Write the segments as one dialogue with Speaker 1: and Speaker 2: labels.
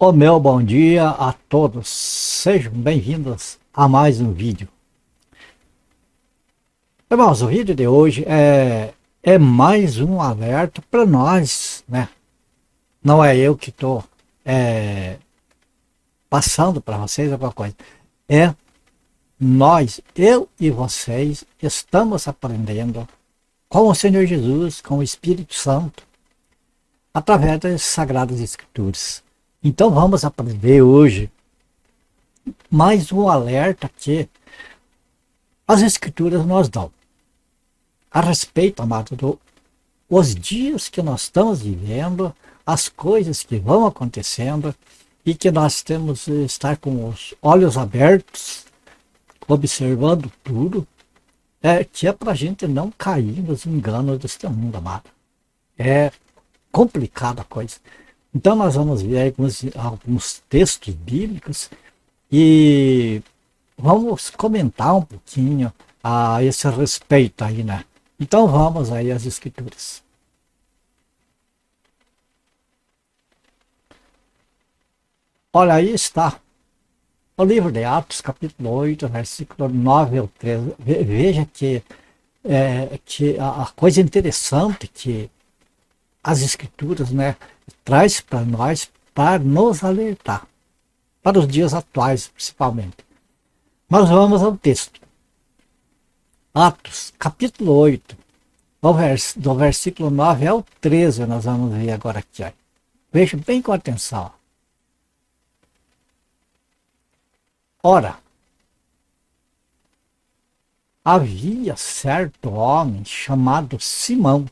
Speaker 1: O meu bom dia a todos, sejam bem-vindos a mais um vídeo. Irmãos, o vídeo de hoje é mais um alerta para nós, né? Não é eu que estou passando para vocês alguma coisa, é nós, eu e vocês, estamos aprendendo com o Senhor Jesus, com o Espírito Santo, através das Sagradas Escrituras. Então vamos aprender hoje mais um alerta que as Escrituras nos dão a respeito, amado, dos dias que nós estamos vivendo, as coisas que vão acontecendo e que nós temos que estar com os olhos abertos, observando tudo, que é para a gente não cair nos enganos deste mundo, amado. É complicada a coisa. Então nós vamos ver alguns textos bíblicos e vamos comentar um pouquinho a esse respeito aí, né? Então vamos aí às Escrituras. Olha, aí está o livro de Atos, capítulo 8, versículo 9 ao 13. Veja que a coisa interessante que as Escrituras, né, traz para nós para nos alertar, para os dias atuais principalmente. Mas vamos ao texto. Atos, capítulo 8, do versículo 9 ao 13, nós vamos ver agora aqui. Ó. Veja bem com atenção. Ora, havia certo homem chamado Simão,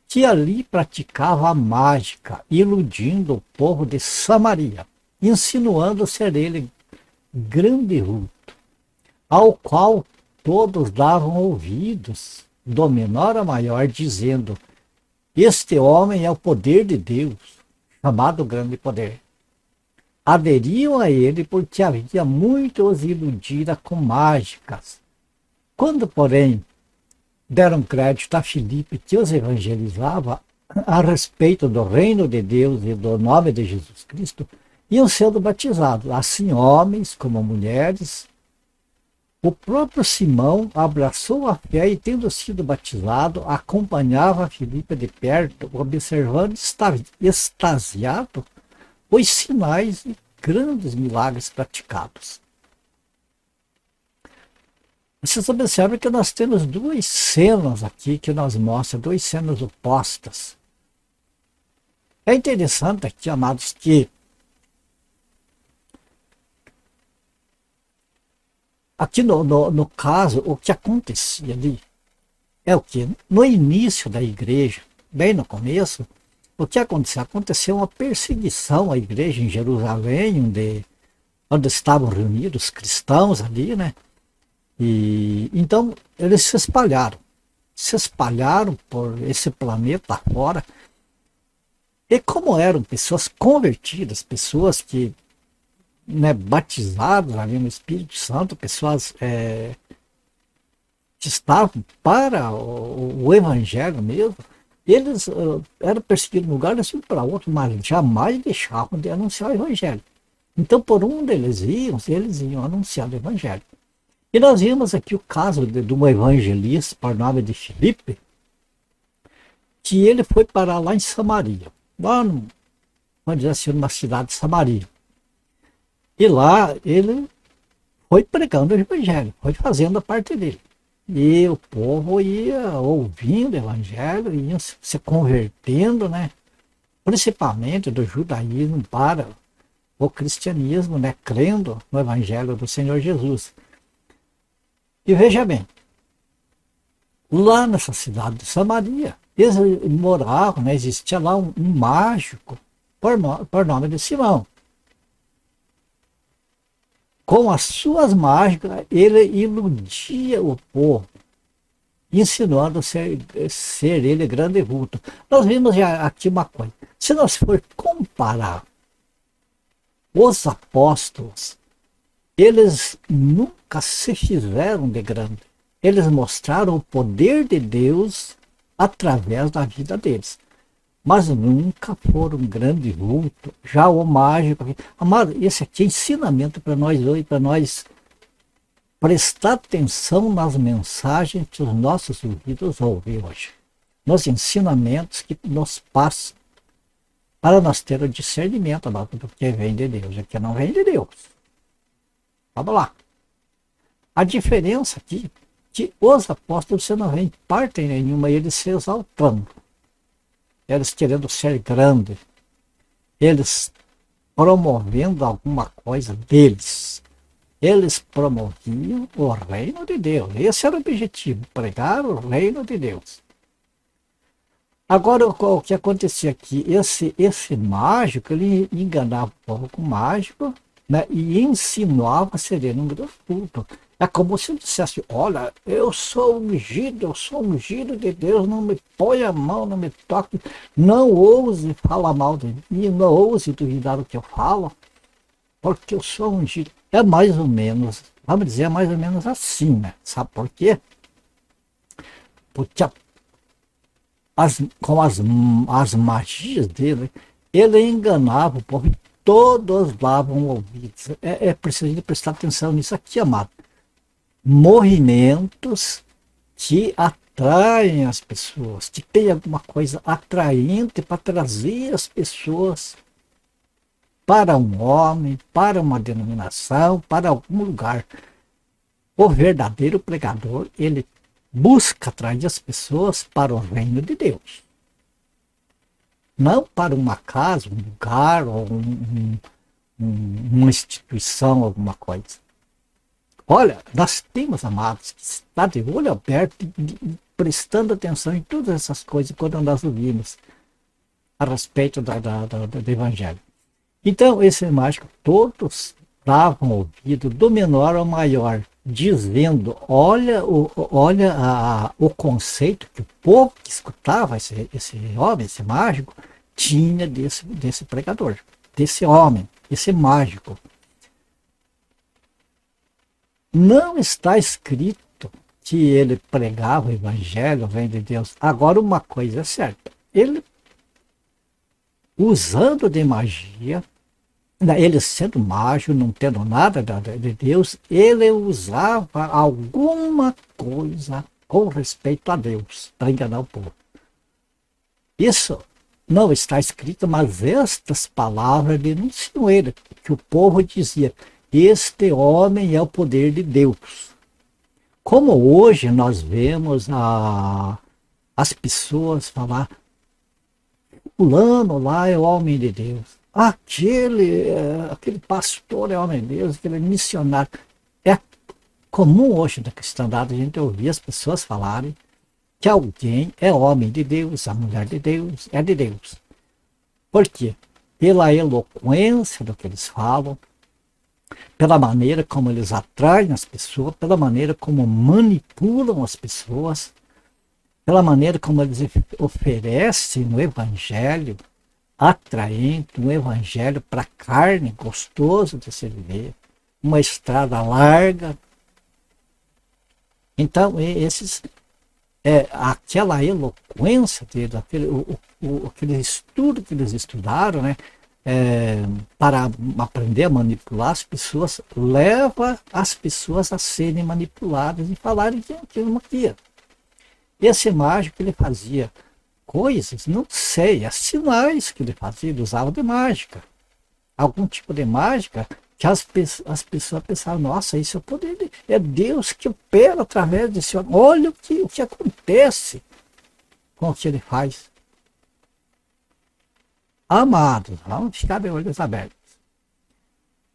Speaker 1: que ali praticava a mágica, iludindo o povo de Samaria, insinuando ser ele grande vulto, ao qual todos davam ouvidos, do menor a maior, dizendo: este homem é o poder de Deus, chamado grande poder. Aderiam a ele porque havia muito os iludira com mágicas. Quando, porém, deram crédito a Filipe, que os evangelizava a respeito do reino de Deus e do nome de Jesus Cristo, iam sendo batizados, assim homens como mulheres. O próprio Simão abraçou a fé e, tendo sido batizado, acompanhava Filipe de perto, observando extasiado os sinais e grandes milagres praticados. Vocês observam que nós temos duas cenas aqui que nos mostram, duas cenas opostas. É interessante aqui, amados, que aqui no caso, o que acontecia ali é o que? No início da igreja, bem no começo, o que aconteceu? Aconteceu uma perseguição à igreja em Jerusalém, onde estavam reunidos os cristãos ali, né? E então eles se espalharam por esse planeta fora. E como eram pessoas convertidas, pessoas que, né, batizadas ali no Espírito Santo, pessoas que estavam para o Evangelho mesmo, eles eram perseguidos de um lugar assim para outro, mas jamais deixavam de anunciar o Evangelho. Então, por onde eles iam anunciar o Evangelho. E nós vimos aqui o caso de um evangelista, por nome de Filipe, que ele foi parar lá em Samaria, lá, vamos dizer assim, numa cidade de Samaria. E lá ele foi pregando o evangelho, foi fazendo a parte dele. E o povo ia ouvindo o evangelho, ia se convertendo, né? Principalmente do judaísmo para o cristianismo, né? Crendo no evangelho do Senhor Jesus. E veja bem, lá nessa cidade de Samaria, eles moravam, né, existia lá um mágico por nome de Simão. Com as suas mágicas, ele iludia o povo, insinuando ser ele grande vulto. Nós vimos já aqui uma coisa. Se nós for comparar os apóstolos, eles nunca se fizeram de grande. Eles mostraram o poder de Deus através da vida deles. mas nunca foram um grande vulto. Já o mágico, amado, esse aqui é ensinamento para nós hoje, para nós prestar atenção nas mensagens que os nossos ouvidos ouvem hoje, nos ensinamentos que nos passam, para nós ter o discernimento, amado, do que vem de Deus e o que não vem de Deus. Vamos lá. A diferença aqui, que os apóstolos, você não vê em parte nenhuma eles se exaltando, eles querendo ser grandes, eles promovendo alguma coisa deles. Eles promoviam o reino de Deus. Esse era o objetivo, pregar o reino de Deus. Agora, o que acontecia aqui? Esse mágico, ele enganava o povo com mágico, né, e insinuava ser um grande culto. É como se ele dissesse, olha, eu sou ungido de Deus, não me põe a mão, não me toque, não ouse falar mal de mim, não ouse duvidar do que eu falo, porque eu sou ungido. É mais ou menos, vamos dizer, é mais ou menos assim, né? Sabe por quê? Porque com as magias dele, ele enganava o povo e todos davam ouvidos. É preciso prestar atenção nisso aqui, amado. Movimentos que atraem as pessoas, que tem alguma coisa atraente para trazer as pessoas para um homem, para uma denominação, para algum lugar. O verdadeiro pregador, ele busca atrair as pessoas para o reino de Deus. Não para uma casa, um lugar, ou uma instituição, alguma coisa. Olha, nós temos, amados, que estar de olho aberto e prestando atenção em todas essas coisas quando nós ouvimos a respeito do Evangelho. Então, esse mágico, todos davam ouvido, do menor ao maior, dizendo, olha o conceito que o povo que escutava esse homem, esse mágico, tinha desse pregador, desse homem, esse mágico. Não está escrito que ele pregava o evangelho, vem de Deus. Agora, uma coisa é certa, ele, usando de magia, ele sendo mágico, não tendo nada de Deus, ele usava alguma coisa com respeito a Deus para enganar o povo. Isso não está escrito, mas estas palavras denunciam ele, que o povo dizia, este homem é o poder de Deus. Como hoje nós vemos as pessoas falar, fulano lá é o homem de Deus. Aquele pastor é homem de Deus, aquele missionário. É comum hoje na cristandade a gente ouvir as pessoas falarem que alguém é homem de Deus, a mulher de Deus, é de Deus. Por quê? Pela eloquência do que eles falam, pela maneira como eles atraem as pessoas, pela maneira como manipulam as pessoas, pela maneira como eles oferecem o evangelho atraente, um evangelho para carne, gostoso de se viver, uma estrada larga. Então, aquela eloquência deles, aquele estudo que eles estudaram, né, para aprender a manipular as pessoas, leva as pessoas a serem manipuladas e falarem que aquilo não queria. Esse mágico, ele fazia coisas, não sei, as sinais que ele fazia, ele usava de mágica. Algum tipo de mágica que as pessoas pensavam, nossa, isso é o poder é Deus que opera através desse homem. Olha o que acontece com o que ele faz. Amados, vamos ficar de olhos abertos.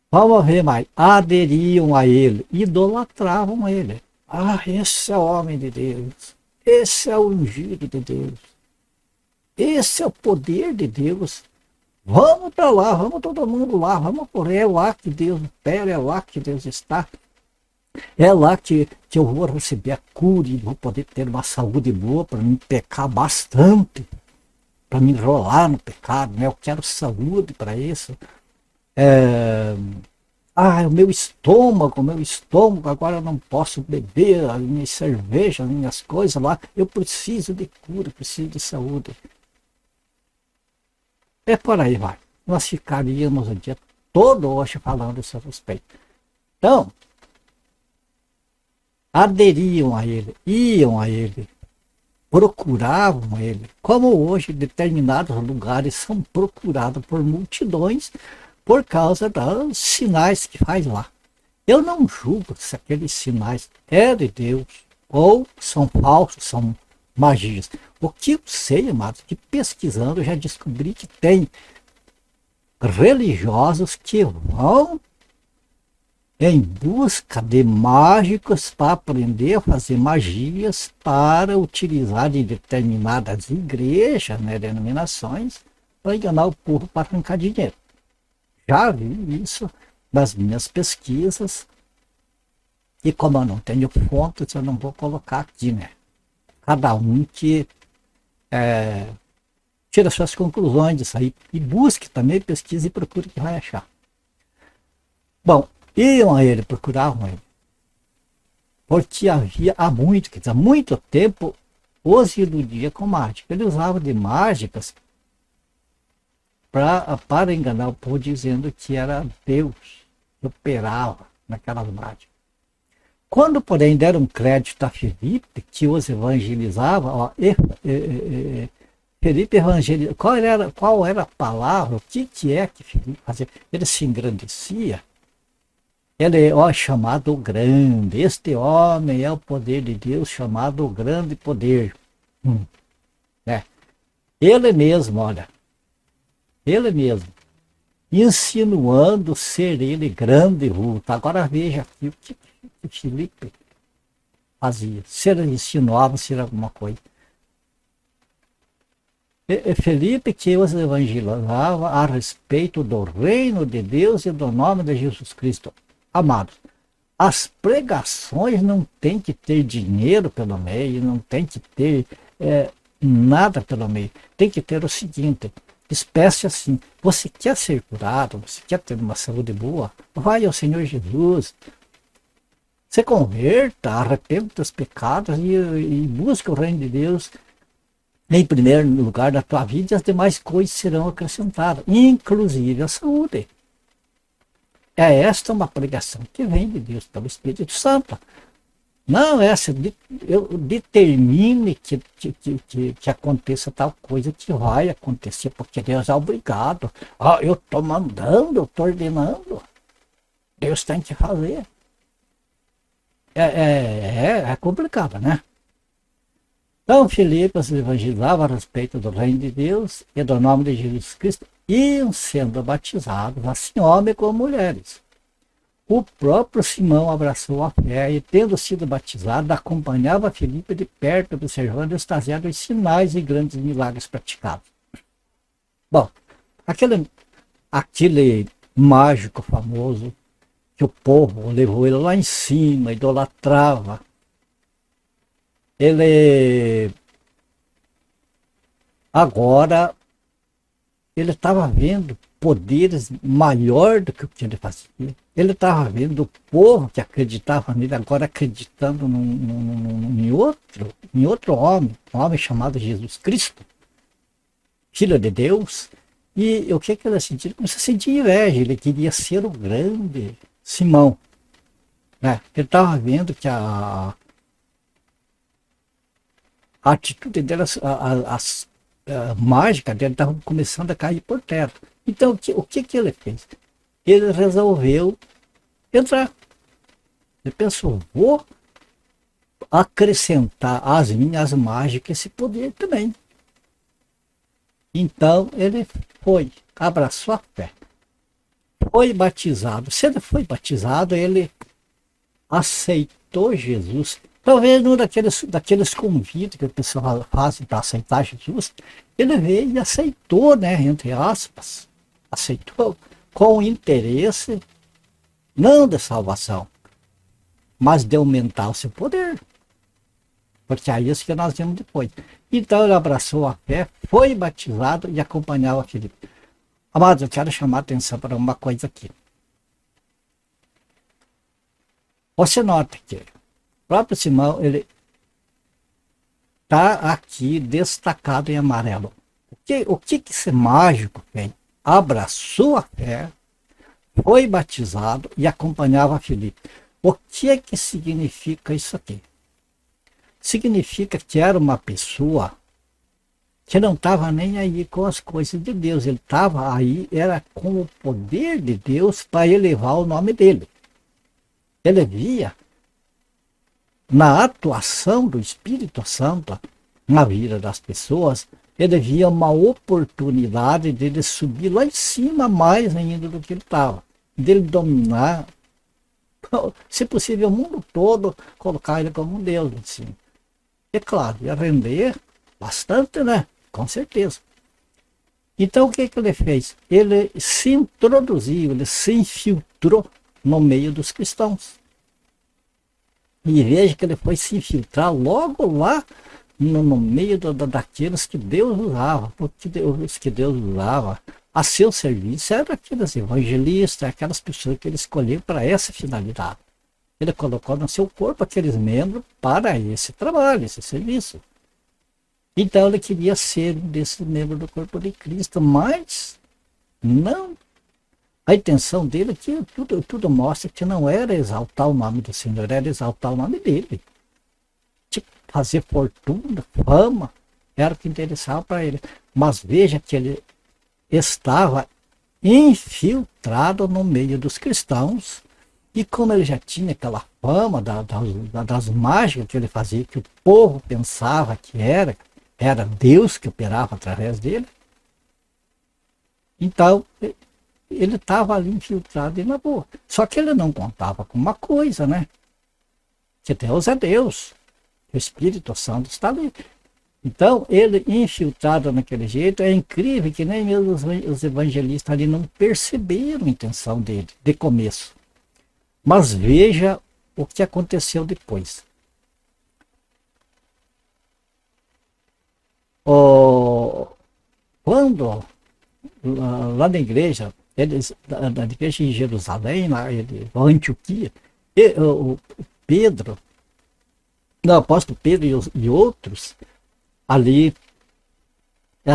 Speaker 1: Vamos ver mais. Aderiam a ele, idolatravam ele. Esse é o homem de Deus. Esse é o ungido de Deus. Esse é o poder de Deus. Vamos para lá, vamos todo mundo lá, vamos por aí, é lá que Deus opera, é lá que Deus está. É lá que eu vou receber a cura e vou poder ter uma saúde boa para me pecar bastante, para me enrolar no pecado, né? Eu quero saúde para isso. O meu estômago, agora eu não posso beber a minha cerveja, as minhas coisas lá. Eu preciso de cura, preciso de saúde. por aí vai. Nós ficaríamos o dia todo hoje falando a esse respeito. Então, aderiam a ele, iam a ele, procuravam ele, como hoje determinados lugares são procurados por multidões por causa dos sinais que faz lá. Eu não julgo se aqueles sinais é de Deus ou são falsos, são magias. O que eu sei, amados, que pesquisando eu já descobri que tem religiosos que vão em busca de mágicos para aprender a fazer magias para utilizar em determinadas igrejas, né, denominações, para enganar o povo para arrancar dinheiro. Já vi isso nas minhas pesquisas e como eu não tenho fontes, eu não vou colocar aqui, né? Cada um que tira suas conclusões disso aí e busque também, pesquise e procure que vai achar. Bom, iam a ele, procuravam ele. Porque havia há muito tempo, os iludia com mágica. Ele usava de mágicas para enganar o povo, dizendo que era Deus que operava naquelas mágicas. Quando, porém, deram crédito a Felipe, que os evangelizava, Felipe evangelizava, qual era a palavra, o que é que Felipe fazia? Ele se engrandecia. Ele é chamado o grande. Este homem é o poder de Deus, chamado o grande poder. Né? Ele mesmo, olha. Ele mesmo. Insinuando ser ele grande e vulto. Agora veja aqui o que Filipe fazia. Se ele insinuava ser alguma coisa. Felipe que os evangelizava a respeito do reino de Deus e do nome de Jesus Cristo. Amados, as pregações não tem que ter dinheiro pelo meio, não tem que ter nada pelo meio. Tem que ter o seguinte, espécie assim, você quer ser curado, você quer ter uma saúde boa, vai ao Senhor Jesus, se converta, arrependa dos pecados e busca o reino de Deus em primeiro lugar da tua vida e as demais coisas serão acrescentadas, inclusive a saúde. É esta uma pregação que vem de Deus pelo Espírito Santo. Não essa, eu determine que aconteça tal coisa que vai acontecer, porque Deus é obrigado. Eu estou mandando, eu estou ordenando. Deus tem que fazer. É complicado, né? Então, Filipe os evangelizava a respeito do reino de Deus e do nome de Jesus Cristo, iam sendo batizados, assim homens como mulheres. O próprio Simão abraçou a fé e, tendo sido batizado, acompanhava Filipe de perto, observando e extasiado os sinais e grandes milagres praticados. Bom, aquele mágico famoso que o povo levou ele lá em cima, idolatrava, ele agora ele estava vendo poderes maior do que o que ele fazia. Ele estava vendo o povo que acreditava nele agora acreditando em outro homem, um homem chamado Jesus Cristo, Filho de Deus. E o que ele sentiu? Ele começou a sentir inveja, ele queria ser o grande Simão. Né? Ele estava vendo que a atitude dele, a mágica dele estava começando a cair por terra. Então, o que ele fez? Ele resolveu entrar. Ele pensou, vou acrescentar às minhas mágicas esse poder também. Então, ele foi, abraçou a fé. Foi batizado. Se ele foi batizado, ele aceitou Jesus. Talvez um daqueles convites que o pessoal faz para aceitar Jesus, ele veio e aceitou, né, entre aspas, aceitou com interesse, não de salvação, mas de aumentar o seu poder. Porque é isso que nós vimos depois. Então ele abraçou a fé, foi batizado e acompanhava Filipe. Amados, eu quero chamar a atenção para uma coisa aqui. Você nota que o próprio Simão, ele está aqui destacado em amarelo. O que esse mágico fez? Abraçou a fé, foi batizado e acompanhava Filipe. O que significa isso aqui? Significa que era uma pessoa que não estava nem aí com as coisas de Deus. Ele estava aí, era com o poder de Deus para elevar o nome dele. Ele via na atuação do Espírito Santo na vida das pessoas, ele via uma oportunidade dele subir lá em cima mais ainda do que ele estava. Dele dominar, se possível, o mundo todo, colocar ele como um Deus em cima. É claro, ia render bastante, né? Com certeza. Então o que ele fez? Ele se introduziu, ele se infiltrou no meio dos cristãos. E veja que ele foi se infiltrar logo lá no meio daqueles que Deus usava, os que Deus usava a seu serviço eram aqueles evangelistas, aquelas pessoas que ele escolheu para essa finalidade. Ele colocou no seu corpo aqueles membros para esse trabalho, esse serviço. Então ele queria ser um desses membros do corpo de Cristo, mas não. A intenção dele, que tudo mostra que não era exaltar o nome do Senhor, era exaltar o nome dele. Tipo, fazer fortuna, fama, era o que interessava para ele. Mas veja que ele estava infiltrado no meio dos cristãos, e como ele já tinha aquela fama das mágicas que ele fazia, que o povo pensava que era Deus que operava através dele, então ele estava ali infiltrado e na boa. Só que ele não contava com uma coisa, né? Que Deus é Deus, o Espírito Santo está ali. Então, ele infiltrado naquele jeito, é incrível que nem mesmo os evangelistas ali não perceberam a intenção dele, de começo. Mas veja o que aconteceu depois. Quando, lá na igreja, na igreja em Jerusalém, na Antioquia, o Pedro, o apóstolo Pedro e outros, ali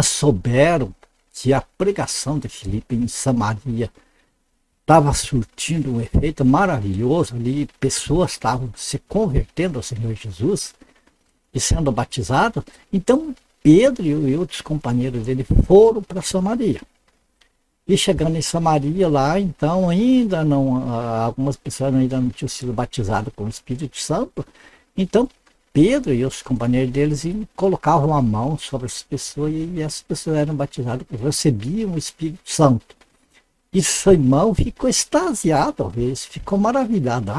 Speaker 1: souberam que a pregação de Filipe em Samaria estava surtindo um efeito maravilhoso ali, pessoas estavam se convertendo ao Senhor Jesus e sendo batizados. Então Pedro e outros companheiros dele foram para Samaria. E chegando em Samaria lá, então ainda não, algumas pessoas ainda não tinham sido batizadas com o Espírito Santo. Então Pedro e os companheiros deles colocavam a mão sobre as pessoas e essas pessoas eram batizadas, recebiam o Espírito Santo. E Simão ficou extasiado, ficou maravilhado.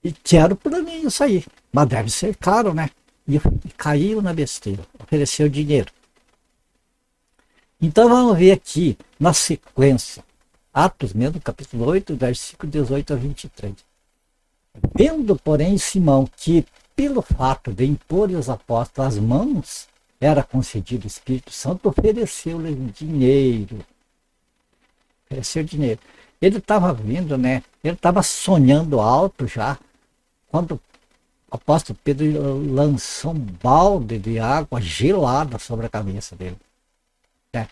Speaker 1: E quero para mim isso aí, mas deve ser caro, né? E caiu na besteira, ofereceu dinheiro. Então vamos ver aqui, na sequência, Atos mesmo, capítulo 8, versículo 18 a 23. Vendo, porém, Simão que pelo fato de impor aos apóstolos as mãos, era concedido o Espírito Santo, ofereceu-lhe dinheiro. Ofereceu dinheiro. Ele estava vendo, né? Ele estava sonhando alto já, quando o apóstolo Pedro lançou um balde de água gelada sobre a cabeça dele. Né?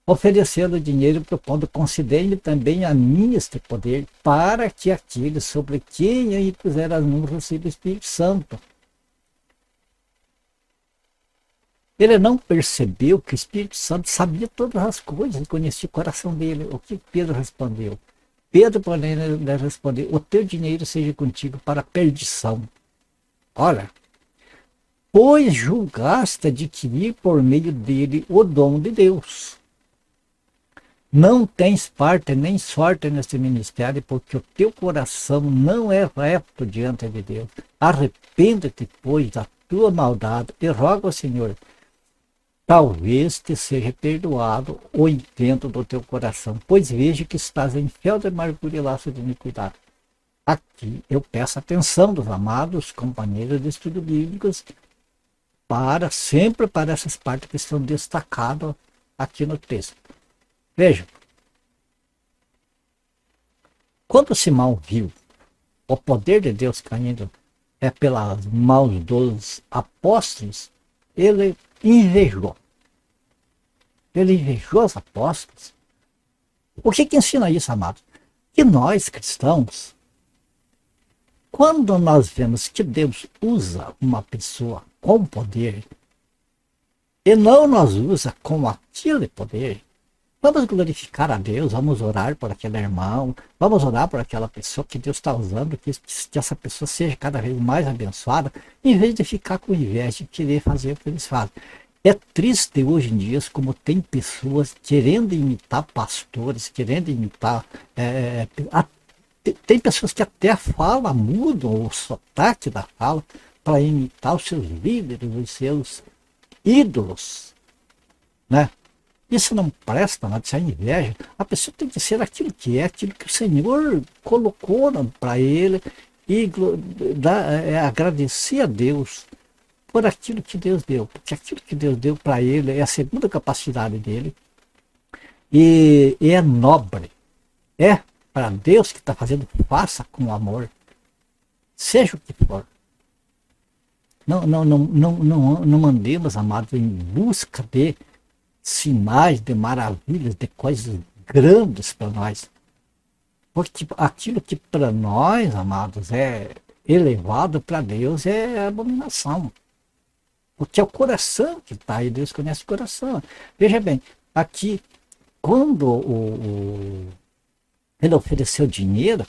Speaker 1: Ofereceu-lhe dinheiro, propondo, conceder-lhe também a mim este poder, para que aqueles sobre quem eu impuser as mãos recebam o Espírito Santo. Ele não percebeu que o Espírito Santo sabia todas as coisas, conhecia o coração dele. O que Pedro respondeu? Pedro, porém, respondeu: o teu dinheiro seja contigo para a perdição. Olha, pois julgaste adquirir por meio dele o dom de Deus. Não tens parte nem sorte neste ministério, porque o teu coração não é reto diante de Deus. Arrepende-te, pois, da tua maldade e roga ao Senhor. Talvez te seja perdoado o intento do teu coração, pois vejo que estás em fel de amargura e laço de iniquidade. Aqui eu peço atenção dos amados companheiros de estudo bíblicos sempre para essas partes que estão destacadas aqui no texto. Veja, quando Simão viu o poder de Deus caindo pelas mãos dos apóstolos, ele invejou. Ele invejou os apóstolos. O que ensina isso, amados? Que nós, cristãos, quando nós vemos que Deus usa uma pessoa com poder, e não nos usa com aquele poder, vamos glorificar a Deus, vamos orar por aquele irmão, vamos orar por aquela pessoa que Deus está usando, que essa pessoa seja cada vez mais abençoada, em vez de ficar com inveja de querer fazer o que eles fazem. É triste hoje em dia como tem pessoas querendo imitar pastores, querendo imitar... tem pessoas que até falam, mudam o sotaque da fala para imitar os seus líderes, os seus ídolos, né? Isso não presta, nada, isso é inveja. A pessoa tem que ser aquilo que é, aquilo que o Senhor colocou para ele e agradecer a Deus por aquilo que Deus deu, porque aquilo que Deus deu para ele é a segunda capacidade dele e é nobre, é para Deus que está fazendo, faça com amor, seja o que for. Não mandemos, amados, em busca de sinais, de maravilhas, de coisas grandes para nós. Porque aquilo que para nós, amados, é elevado, para Deus é abominação. Porque é o coração que está aí, Deus conhece o coração. Veja bem, aqui, quando ele ofereceu dinheiro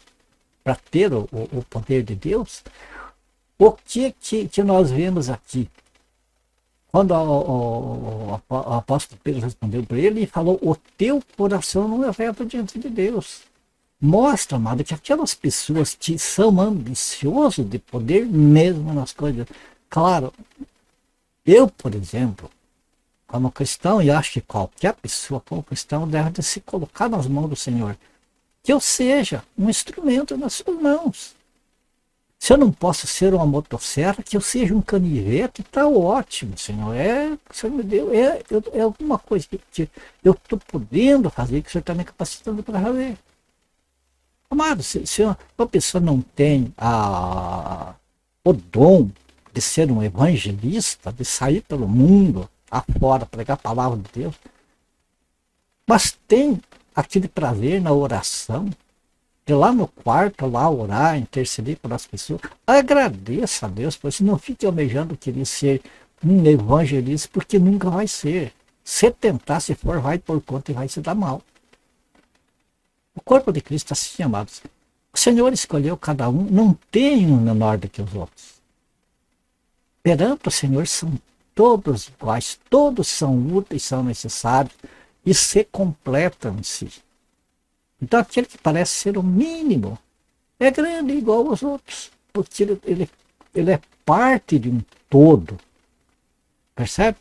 Speaker 1: para ter o poder de Deus, o que nós vemos aqui? Quando o apóstolo Pedro respondeu para ele e falou, o teu coração não é reto diante de Deus. Mostra, amado, que aquelas pessoas que são ambiciosas de poder mesmo nas coisas. Claro, eu, por exemplo, como cristão, e acho que qualquer pessoa como cristão deve de se colocar nas mãos do Senhor. Que eu seja um instrumento nas suas mãos. Se eu não posso ser uma motosserra, que eu seja um canivete, está ótimo, Senhor. O Senhor me deu, é alguma coisa que eu estou podendo fazer, que o Senhor está me capacitando para fazer. Amado, se uma pessoa não tem o dom de ser um evangelista, de sair pelo mundo afora, pregar a palavra de Deus, mas tem aquele prazer na oração, de lá no quarto, lá orar, interceder pelas pessoas, agradeça a Deus, por isso não fique almejando querer ser um evangelista, porque nunca vai ser. Se tentar, se for, vai por conta e vai se dar mal. O corpo de Cristo está assim, amados. O Senhor escolheu cada um, não tem um menor do que os outros. Perante o Senhor são todos iguais, todos são úteis, são necessários e se completam em si. Então aquele que parece ser o mínimo é grande igual aos outros, porque ele é parte de um todo. Percebe?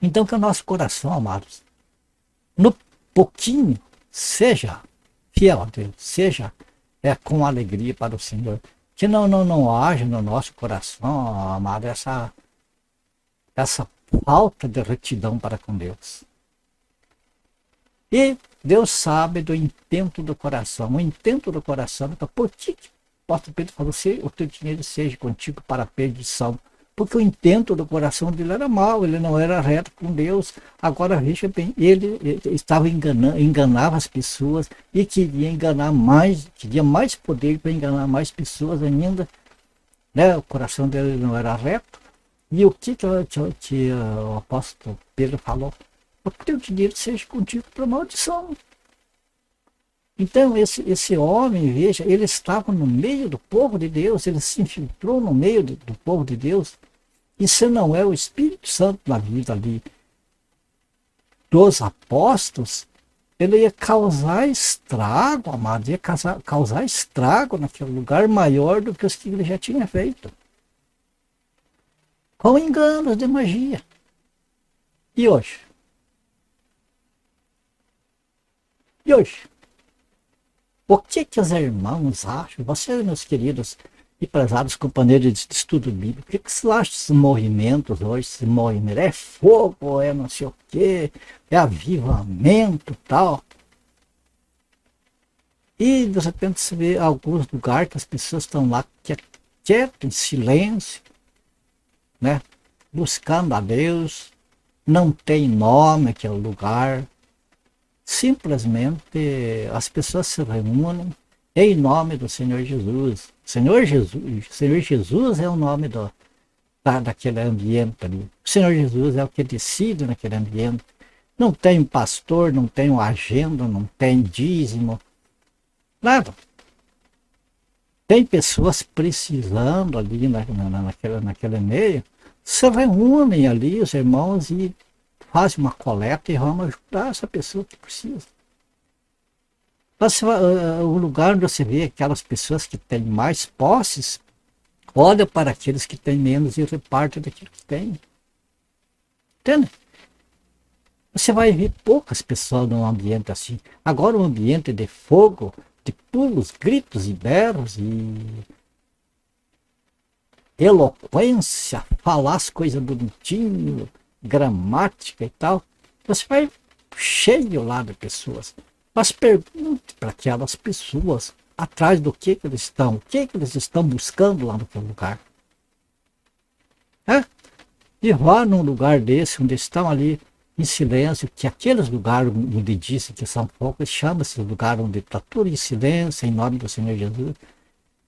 Speaker 1: Então que o nosso coração, amados, no pouquinho, seja fiel a Deus, seja com alegria para o Senhor. Que não haja no nosso coração, amado, essa falta de retidão para com Deus. E Deus sabe do intento do coração. O intento do coração, então, por que o apóstolo Pedro falou, o teu dinheiro seja contigo para a perdição? Porque o intento do coração dele era mau, ele não era reto com Deus. Agora veja bem, ele estava enganava as pessoas e queria enganar mais, queria mais poder para enganar mais pessoas ainda. Né? O coração dele não era reto. E o que o apóstolo Pedro falou? O teu dinheiro seja contigo para maldição. Então esse homem, veja, ele estava no meio do povo de Deus, ele se infiltrou no meio do povo de Deus. E se não é o Espírito Santo na vida ali dos apóstolos, ele ia causar estrago, amado, ia causar estrago naquele lugar maior do que os que ele já tinha feito. Com enganos de magia. E hoje? E hoje? O que os irmãos acham? Vocês, meus queridos e prezados companheiros de estudo bíblico, o que vocês acham desses movimentos hoje? Esse movimento é fogo, é não sei o quê, é avivamento e tal. E de repente você vê alguns lugares que as pessoas estão lá quietas, em silêncio, né? Buscando a Deus, não tem nome aquele lugar. Simplesmente as pessoas se reúnem em nome do Senhor Jesus. Senhor Jesus é o nome daquele ambiente ali. O Senhor Jesus é o que decide naquele ambiente. Não tem um pastor, não tem uma agenda, não tem dízimo, nada. Tem pessoas precisando ali naquele meio, se reúnem ali os irmãos e fazem uma coleta e vão ajudar essa pessoa que precisa. Mas, o lugar onde você vê aquelas pessoas que têm mais posses, olha para aqueles que têm menos e reparte daquilo que tem. Entende? Você vai ver poucas pessoas num ambiente assim. Agora um ambiente de fogo, de pulos, gritos e berros e eloquência, falar as coisas bonitinho, gramática e tal. Você vai cheio lá de pessoas. Mas pergunte para aquelas pessoas atrás do que eles estão, o que eles estão buscando lá naquele lugar. E vá num lugar desse, onde estão ali em silêncio, que aqueles lugares onde dizem que são poucos, chama-se lugar onde está tudo em silêncio, em nome do Senhor Jesus.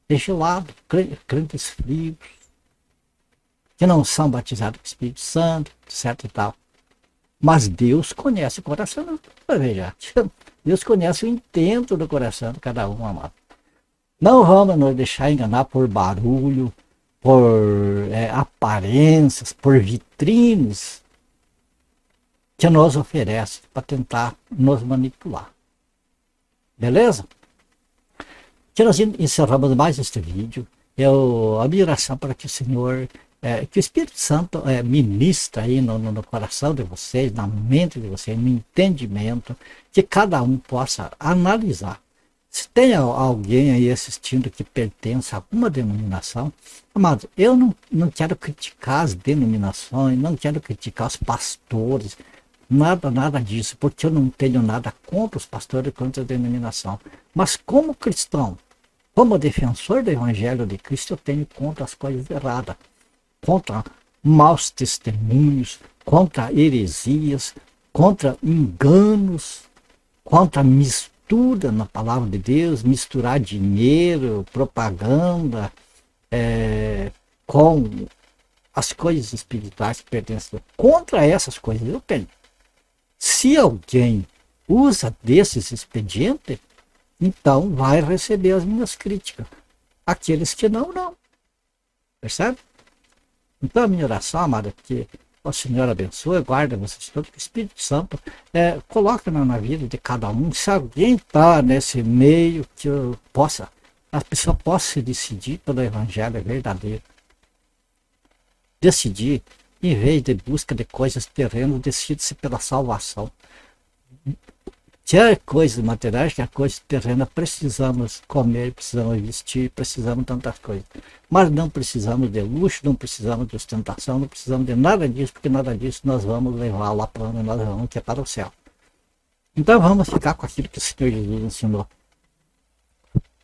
Speaker 1: Deixe lá crentes frios, que não são batizados com o Espírito Santo, etc e tal. Mas Deus conhece o coração, veja. Deus conhece o intento do coração de cada um, amado. Não vamos nos deixar enganar por barulho, por aparências, por vitrines que nos oferece para tentar nos manipular. Beleza? Que nós encerramos mais este vídeo. A minha oração para que o Senhor, que o Espírito Santo ministra aí no coração de vocês, na mente de vocês, no entendimento, que cada um possa analisar. Se tem alguém aí assistindo que pertence a alguma denominação, amado, eu não quero criticar as denominações, não quero criticar os pastores, nada disso, porque eu não tenho nada contra os pastores, contra a denominação. Mas como cristão, como defensor do Evangelho de Cristo, eu tenho contra as coisas erradas, contra maus testemunhos, contra heresias, contra enganos, contra mistura na palavra de Deus, misturar dinheiro, propaganda com as coisas espirituais que pertencem. Contra essas coisas eu tenho. Se alguém usa desses expedientes, então vai receber as minhas críticas. Aqueles que não. Percebe? Então a minha oração, amada, é que o Senhor abençoe, guarda vocês todos, que o Espírito Santo coloque na vida de cada um. Se alguém está nesse meio, que a pessoa possa decidir pelo Evangelho verdadeiro. Decidir, em vez de busca de coisas terrenas, decide-se pela salvação. Quer coisas materiais, quer coisas terrenas, precisamos comer, precisamos vestir, precisamos de tantas coisas. Mas não precisamos de luxo, não precisamos de ostentação, não precisamos de nada disso, porque nada disso nós vamos levar lá para onde nós vamos, que é para o céu. Então vamos ficar com aquilo que o Senhor Jesus ensinou.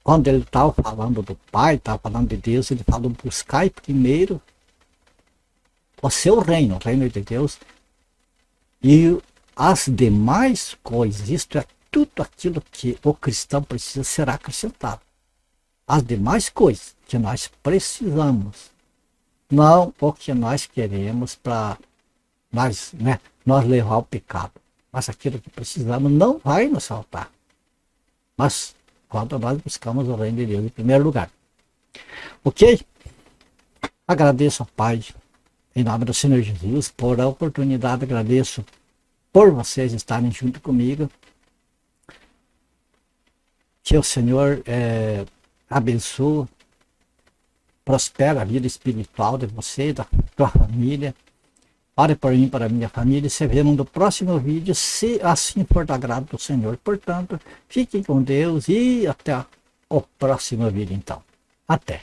Speaker 1: Quando ele estava falando do Pai, estava falando de Deus, ele falou: buscai primeiro o seu reino, o reino de Deus, e as demais coisas, isto é, tudo aquilo que o cristão precisa, será acrescentado. As demais coisas que nós precisamos, não o que nós queremos para nós levar ao pecado, mas aquilo que precisamos não vai nos faltar. Mas quando nós buscamos o reino de Deus em primeiro lugar. Ok? Agradeço ao Pai, em nome do Senhor Jesus, por a oportunidade, agradeço por vocês estarem junto comigo. Que o Senhor abençoe, prospere a vida espiritual de você, da tua família. Ore por mim, para a minha família, e se vemos no próximo vídeo, se assim for do agrado do Senhor. Portanto, fiquem com Deus e até o próximo vídeo então. Até!